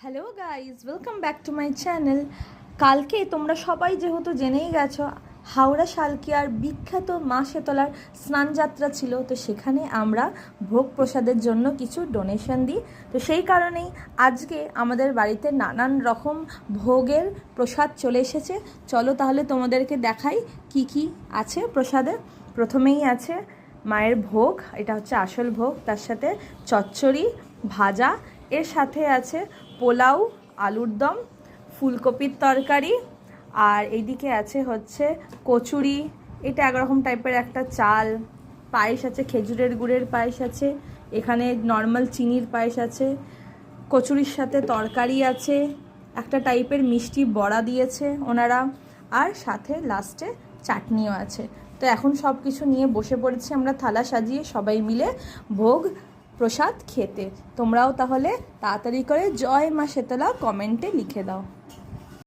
Hello guys, welcome back to my channel. কালকে তোমরা সবাই যেহেতু জেনেই গেছো হাওড়া শালকিয়ার বিখ্যাত মা শেতলার স্নানযাত্রা ছিল, তো সেখানে আমরা ভোগ প্রসাদের জন্য কিছু ডোনেশন দিই। তো সেই কারণেই আজকে আমাদের বাড়িতে নানান রকম ভোগের প্রসাদ চলে এসেছে। চলো তাহলে তোমাদেরকে দেখাই কি কি আছে প্রসাদে। প্রথমেই আছে মায়ের ভোগ, এটা হচ্ছে আসল ভোগ, তার সাথে চচ্চড়ি ভাজা, এর সাথে আছে পোলাও, আলুর দম, ফুলকপির তরকারি, আর এইদিকে আছে হচ্ছে কচুরি, এটা একরকম টাইপের একটা চাল, পায়েস আছে, খেজুরের গুড়ের পায়েস আছে, এখানে নর্মাল চিনির পায়েস আছে, কচুরির সাথে তরকারি আছে, একটা টাইপের মিষ্টি বড়া দিয়েছে ওনারা, আর সাথে লাস্টে চাটনিও আছে। তো এখন সব কিছু নিয়ে বসে পড়েছি আমরা থালা সাজিয়ে সবাই মিলে ভোগ প্রসাদ খেতে। তোমরাও তাহলে তাড়াতাড়ি করে জয় মা শেতলা কমেন্টে লিখে দাও।